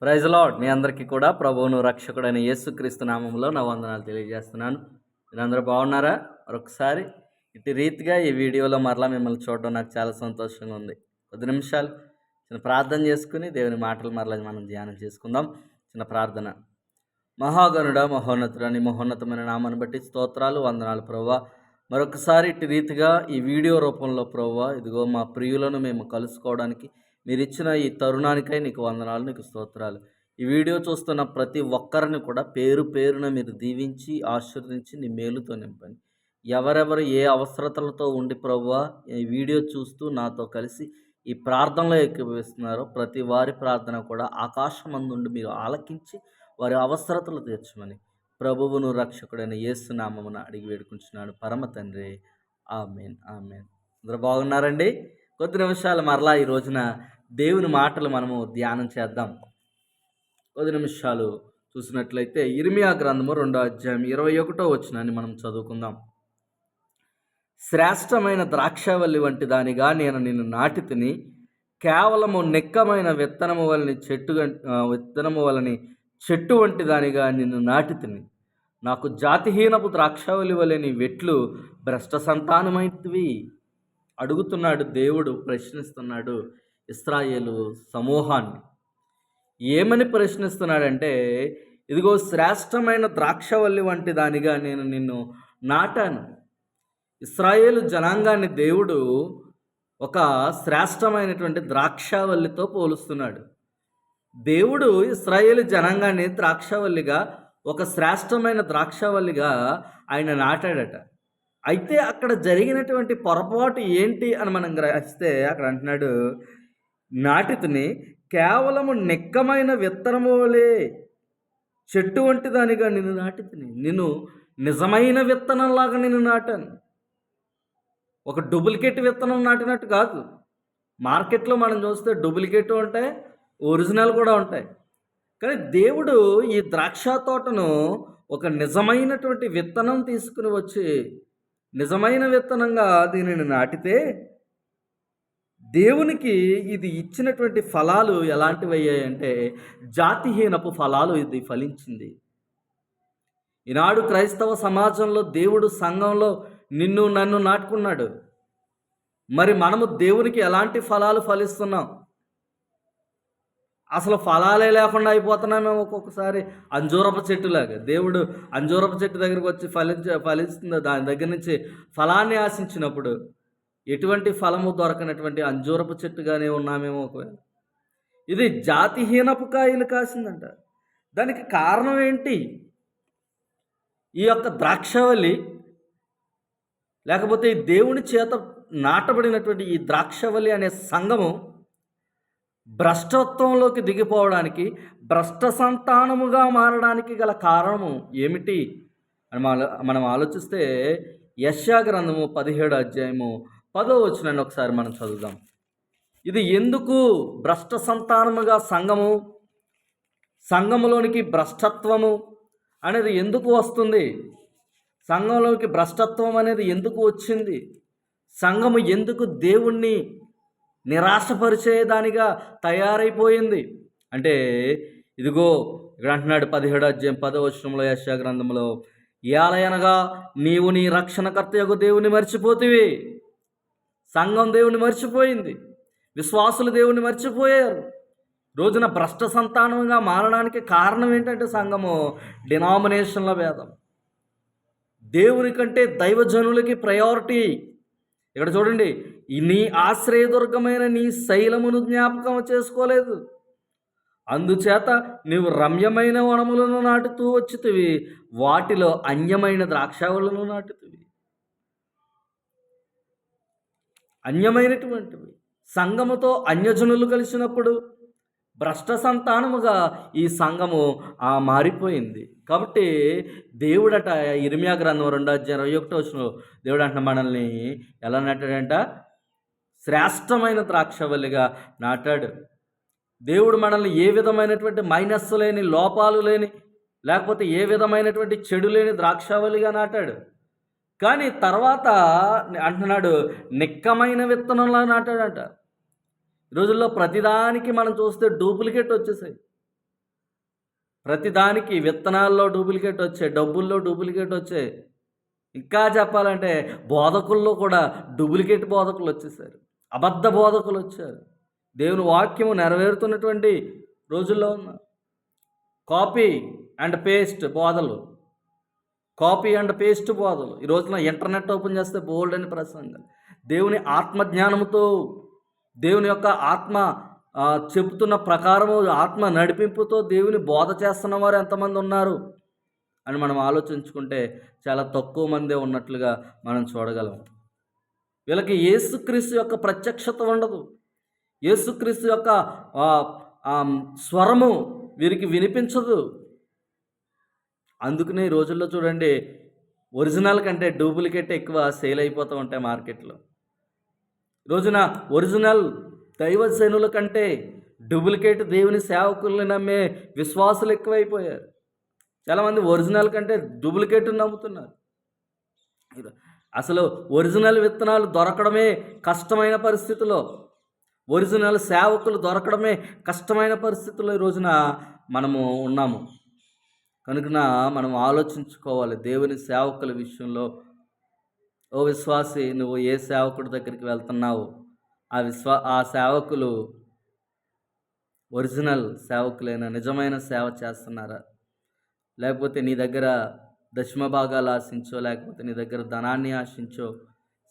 Praise lord. మీ అందరికీ కూడా ప్రభువును రక్షకుడైన యేసుక్రీస్తు నామంలో నా వందనాలు తెలియజేస్తున్నాను. మీరందరూ బాగున్నారా? మరొకసారి ఇటు రీతిగా ఈ వీడియోలో మరలా మిమ్మల్ని చూడడం నాకు చాలా సంతోషంగా ఉంది. కొద్ది నిమిషాలు చిన్న ప్రార్థన చేసుకుని దేవుని మాటలు మరలా మనం ధ్యానం చేసుకుందాం. చిన్న ప్రార్థన. మహాగణుడ, మహోన్నతుడా, నీ మహోన్నతమైన నామాన్ని బట్టి స్తోత్రాలు, వందనాలు ప్రభువా. మరొకసారి ఇటు రీతిగా ఈ వీడియో రూపంలో ప్రభువా, ఇదిగో మా ప్రియులను మేము కలుసుకోవడానికి మీరు ఇచ్చిన ఈ తరుణానికై నీకు వందనాలు, నీకు స్తోత్రాలు. ఈ వీడియో చూస్తున్న ప్రతి ఒక్కరిని కూడా పేరు పేరున మీరు దీవించి ఆశీర్వదించి నీ మేలుతో నింపండి. ఎవరెవరు ఏ అవసరతలతో ఉండి ప్రభువా ఈ వీడియో చూస్తూ నాతో కలిసి ఈ ప్రార్థనలో ఏకీభవిస్తున్నారో ప్రతి వారి ప్రార్థన కూడా ఆకాశమందుండి మీరు ఆలకించి వారి అవసరతలు తీర్చమని ప్రభువును రక్షకుడైన యేసు నామమున అడిగి వేడుకుంటున్నాడు పరమ తండ్రి. ఆమేన్, ఆమేన్. అందరూ బాగున్నారండి? కొద్ది నిమిషాలు మరలా ఈ రోజున దేవుని మాటలు మనము ధ్యానం చేద్దాం. కొద్ది నిమిషాలు చూసినట్లయితే ఇర్మియా గ్రంథము 2వ అధ్యాయం 21వ వచనాన్ని మనం చదువుకుందాం. శ్రేష్టమైన ద్రాక్షవల్లి వంటి దానిగా నేను నిన్ను నాటితిని, కేవలము నెక్కమైన విత్తనము వలని చెట్టు వంటి దానిగా నిన్ను నాటితిని. నాకు జాతిహీనపు ద్రాక్షవల్లి వలె నీ వెట్లు భ్రష్ట సంతానమైనవి. అడుగుతున్నాడు దేవుడు, ప్రశ్నిస్తున్నాడు ఇశ్రాయేలు సమూహాన్ని. ఏమని ప్రశ్నిస్తున్నాడంటే, ఇదిగో శ్రేష్టమైన ద్రాక్షవల్లి వంటి దానిగా నేను నిన్ను నాటాను. ఇశ్రాయేలు జనాంగాన్ని దేవుడు ఒక శ్రేష్టమైనటువంటి ద్రాక్షవల్లితో పోలుస్తున్నాడు. దేవుడు ఇశ్రాయేలు జనాంగాన్ని ద్రాక్షవల్లిగా, ఒక శ్రేష్టమైన ద్రాక్షవల్లిగా ఆయన నాటాడట. అయితే అక్కడ జరిగినటువంటి పొరపాటు ఏంటి అని మనం గ్రహిస్తే అక్కడ అంటున్నాడు, నాటితిని కేవలము నెక్కమైన విత్తనము వలె చెట్టు వంటి దానిగా నిన్ను నాటితిని. నేను నిజమైన విత్తనంలాగా నిన్ను నాటాను. ఒక డూప్లికేట్ విత్తనం నాటినట్టు కాదు. మార్కెట్లో మనం చూస్తే డూప్లికేట్ ఉంటాయి, ఒరిజినల్ కూడా ఉంటాయి. కానీ దేవుడు ఈ ద్రాక్ష తోటను ఒక నిజమైనటువంటి విత్తనం తీసుకుని వచ్చి నిజమైన విత్తనంగా దీనిని నాటితే దేవునికి ఇది ఇచ్చినటువంటి ఫలాలు ఎలాంటివి అయ్యాయంటే జాతిహీనపు ఫలాలు ఇది ఫలించింది. ఈనాడు క్రైస్తవ సమాజంలో దేవుడు సంఘంలో నిన్ను నన్ను నాటుకున్నాడు. మరి మనము దేవునికి ఎలాంటి ఫలాలు ఫలిస్తున్నాం? అసలు ఫలాలే లేకుండా అయిపోతున్నామేమో ఒక్కొక్కసారి. అంజూరపు చెట్టులాగా దేవుడు అంజూరపు చెట్టు దగ్గరకు వచ్చి ఫలిస్తుందో దాని దగ్గర నుంచి ఫలాన్ని ఆశించినప్పుడు ఎటువంటి ఫలము దొరకనటువంటి అంజూరపు చెట్టుగానే ఉన్నామేమో ఒకవేళ. ఇది జాతిహీనపు కాయలు కాసిందంట. దానికి కారణం ఏంటి? ఈ యొక్క ద్రాక్షవల్లి లేకపోతే ఈ దేవుని చేత నాటబడినటువంటి ఈ ద్రాక్షవల్లి అనే సంఘము భ్రష్టత్వంలోకి దిగిపోవడానికి, భ్రష్ట సంతానముగా మారడానికి గల కారణము ఏమిటి అని మనం ఆలోచిస్తే యెషయా గ్రంథము 17వ అధ్యాయము 10వ వచనాన్ని ఒకసారి మనం చదువుదాం. ఇది ఎందుకు భ్రష్ట సంతానముగా సంఘములోనికి భ్రష్టత్వము అనేది ఎందుకు వస్తుంది? సంఘంలోకి భ్రష్టత్వం అనేది ఎందుకు వచ్చింది? సంఘము ఎందుకు దేవుణ్ణి నిరాశపరిచేదానిగా తయారైపోయింది అంటే, ఇదిగో ఇక్కడ అంటున్నాడు 17వ అధ్యాయం 10వ వచనంలో యెషయా గ్రంథంలో, ఏలయనగా నీవు నీ రక్షణకర్తయగు దేవుని మర్చిపోతివి. సంఘం దేవుని మర్చిపోయింది, విశ్వాసులు దేవుని మర్చిపోయారు. రోజున భ్రష్ట సంతానంగా మారడానికి కారణం ఏంటంటే సంఘము డినామినేషన్ల భేదం. దేవుని కంటే దైవజనులకి ప్రయారిటీ. ఇక్కడ చూడండి, నీ ఆశ్రయదుర్గమైన నీ శైలమును జ్ఞాపకం చేసుకోలేదు, అందుచేత నీవు రమ్యమైన వనములను నాటుతూ వచ్చితివి, వాటిలో అన్యమైన ద్రాక్షవల్లులను నాటుతివి. అన్యమైనటువంటివి. సంఘముతో అన్యజనులు కలిసినప్పుడు భ్రష్ట సంతానముగా ఈ సంఘము మారిపోయింది. కాబట్టి దేవుడట ఇర్మియా గ్రంథం 2వ అధ్యాయం 21వ వచనంలో దేవుడు అంట మనల్ని ఎలా నాటాడంట? శ్రేష్టమైన ద్రాక్షవల్లిగా నాటాడు. దేవుడు మనల్ని ఏ విధమైనటువంటి మైనస్ లేని, లోపాలు లేని, లేకపోతే ఏ విధమైనటువంటి చెడు లేని ద్రాక్షవల్లిగా నాటాడు. కానీ తర్వాత అంటున్నాడు నిక్కమైన విత్తనంలా నాటాడంట. ఈ రోజుల్లో ప్రతిదానికి మనం చూస్తే డూప్లికేట్ వచ్చేసాయి. ప్రతిదానికి విత్తనాల్లో డూప్లికేట్ వచ్చాయి, డబ్బుల్లో డూప్లికేట్ వచ్చాయి. ఇంకా చెప్పాలంటే బోధకుల్లో కూడా డూప్లికేట్ బోధకులు వచ్చేసారు, అబద్ధ బోధకులు వచ్చారు. దేవుని వాక్యము నెరవేరుతున్నటువంటి రోజుల్లో ఉన్న కాపీ అండ్ పేస్ట్ బోధలు, కాపీ అండ్ పేస్ట్ బోధలు. ఈ రోజున ఇంటర్నెట్ ఓపెన్ చేస్తే బోల్డ్ అని ప్రసంగాలు. దేవుని ఆత్మజ్ఞానముతో, దేవుని యొక్క ఆత్మ చెబుతున్న ప్రకారము, ఆత్మ నడిపింపుతో దేవుని బోధ చేస్తున్న వారు ఎంతమంది ఉన్నారు అని మనం ఆలోచించుకుంటే చాలా తక్కువ మందే ఉన్నట్లుగా మనం చూడగలం. వీళ్ళకి యేసుక్రీస్తు యొక్క ప్రత్యక్షత ఉండదు, యేసుక్రీస్తు యొక్క స్వరము వీరికి వినిపించదు. అందుకనే ఈ రోజుల్లో చూడండి, ఒరిజినల్ కంటే డూప్లికేట్ ఎక్కువ సేల్ అయిపోతూ ఉంటాయి మార్కెట్లో. రోజున ఒరిజినల్ దైవజనుల కంటే డూప్లికేట్ దేవుని సేవకుల్ని నమ్మే విశ్వాసులు ఎక్కువైపోయారు. చాలామంది ఒరిజినల్ కంటే డూప్లికేట్ నమ్ముతున్నారు. అసలు ఒరిజినల్ విత్తనాలు దొరకడమే కష్టమైన పరిస్థితిలో, ఒరిజినల్ సేవకులు దొరకడమే కష్టమైన పరిస్థితుల్లో ఈ రోజున మనము ఉన్నాము. కనుక మనం ఆలోచించుకోవాలి దేవుని సేవకుల విషయంలో. ఓ విశ్వాసి, నువ్వు ఏ సేవకుడి దగ్గరికి వెళ్తున్నావు, ఆ సేవకులు ఒరిజినల్ సేవకులైన నిజమైన సేవ చేస్తున్నారా? లేకపోతే నీ దగ్గర దశమ భాగాలు ఆశించో, లేకపోతే నీ దగ్గర ధనాన్ని ఆశించో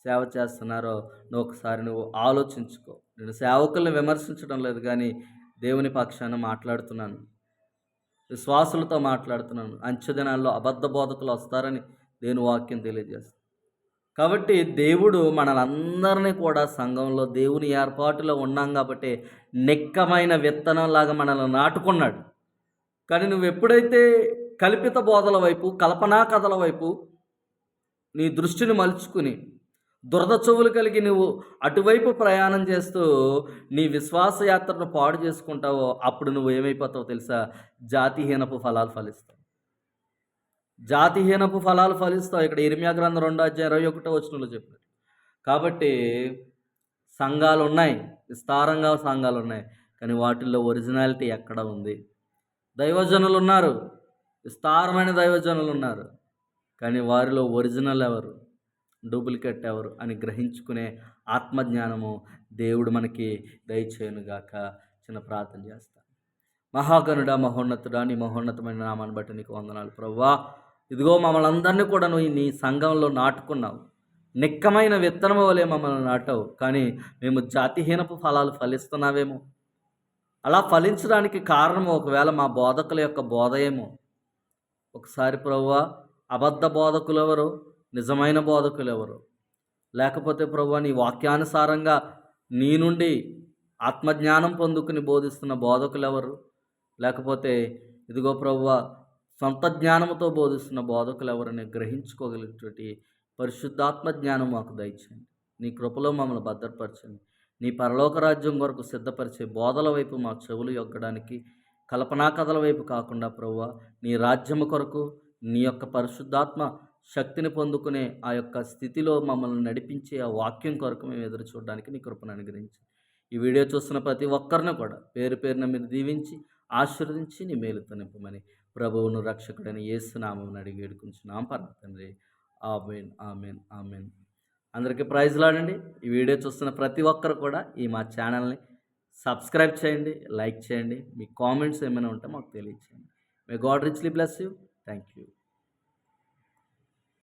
సేవ చేస్తున్నారో నువ్వు ఆలోచించుకో. నేను సేవకుల్ని విమర్శించడం లేదు, కానీ దేవుని పక్షాన మాట్లాడుతున్నాను, విశ్వాసులతో మాట్లాడుతున్నాను. అంచె దినాల్లో అబద్ధ బోధకులు వస్తారని దేవుని వాక్యం తెలియజేస్తుంది. కాబట్టి దేవుడు మనలందరినీ కూడా సంఘంలో దేవుని ఏర్పాటులో ఉన్నాం కాబట్టి నిక్కమైన విత్తనంలాగా మనల్ని నాటుకున్నాడు. కానీ నువ్వు ఎప్పుడైతే కల్పిత బోధల వైపు, కల్పనా కథల వైపు నీ దృష్టిని మలుచుకుని దురద చెవులు కలిగి నువ్వు అటువైపు ప్రయాణం చేస్తూ నీ విశ్వాస యాత్రను పాడు చేసుకుంటావో అప్పుడు నువ్వు ఏమైపోతావో తెలుసా? జాతిహీనపు ఫలాలు ఫలిస్తావు. జాతిహీనపు ఫలాలు ఫలిస్తావు. ఇక్కడ ఇర్మియా గ్రంథం 2:21 చెప్పారు. కాబట్టి సంఘాలు ఉన్నాయి, విస్తారంగా సంఘాలు ఉన్నాయి, కానీ వాటిల్లో ఒరిజినాలిటీ ఎక్కడ ఉంది? దైవజనులు ఉన్నారు, విస్తారమైన దైవజనులు ఉన్నారు, కానీ వారిలో ఒరిజినల్ ఎవరు, డూప్లికేట్ ఎవరు అని గ్రహించుకునే ఆత్మజ్ఞానము దేవుడు మనకి దయచేయునుగాక. చిన్న ప్రార్థన చేస్తాను. మహాగణుడా, మహోన్నతుడా, నీ మహోన్నతమైన నామాన్ని బట్టి నీకు వందనాలు ప్రభువా. ఇదిగో మమ్మల్ని అందరినీ కూడా నువ్వు నీ సంఘంలో నాటుకున్నావు, నిక్కమైన విత్తనము వలె మమ్మల్ని నాటావు. కానీ మేము జాతిహీనపు ఫలాలు ఫలిస్తున్నావేమో. అలా ఫలించడానికి కారణం ఒకవేళ మా బోధకుల యొక్క బోధ ఏమో. ఒకసారి ప్రభువా, అబద్ధ బోధకులు ఎవరు, నిజమైన బోధకులు ఎవరు? లేకపోతే ప్రభువా, నీ వాక్యానుసారంగా నీ నుండి ఆత్మజ్ఞానం పొందుకుని బోధిస్తున్న బోధకులు ఎవరు? లేకపోతే ఇదిగో ప్రభువా, సొంత జ్ఞానంతో బోధిస్తున్న బోధకులు ఎవరని గ్రహించుకోగలిగేటువంటి పరిశుద్ధాత్మ జ్ఞానం మాకు దయచేయండి. నీ కృపలో మమ్మల్ని భద్రపరచండి. నీ పరలోక రాజ్యం కొరకు సిద్ధపరిచే బోధల వైపు మా చెవులు యొక్కడానికి, కల్పనా కథల వైపు కాకుండా ప్రభువా, నీ రాజ్యము కొరకు, నీ యొక్క పరిశుద్ధాత్మ శక్తిని పొందుకునే ఆ యొక్క స్థితిలో మమ్మల్ని నడిపించే ఆ వాక్యం కొరకు మేము ఎదురు చూడడానికి నీ కృపను అనుగ్రహించి, ఈ వీడియో చూస్తున్న ప్రతి ఒక్కరిని కూడా పేరు పేరున మీరు దీవించి ఆశీర్వదించి నీ మేలుతో నింపమని ప్రభువును రక్షకుడని యేసు నామమున అడిగి వేడుకుంటున్నాం పరమ తండ్రి. ఆమేన్, ఆమేన్, ఆమేన్. అందరికీ ప్రైజ్ లాడండి. ఈ వీడియో చూస్తున్న ప్రతి ఒక్కరు కూడా ఈ మా ఛానల్ని సబ్స్క్రైబ్ చేయండి, లైక్ చేయండి. మీ కామెంట్స్ ఏమైనా ఉంటే మాకు తెలియచేయండి. May God richly bless you. Thank you.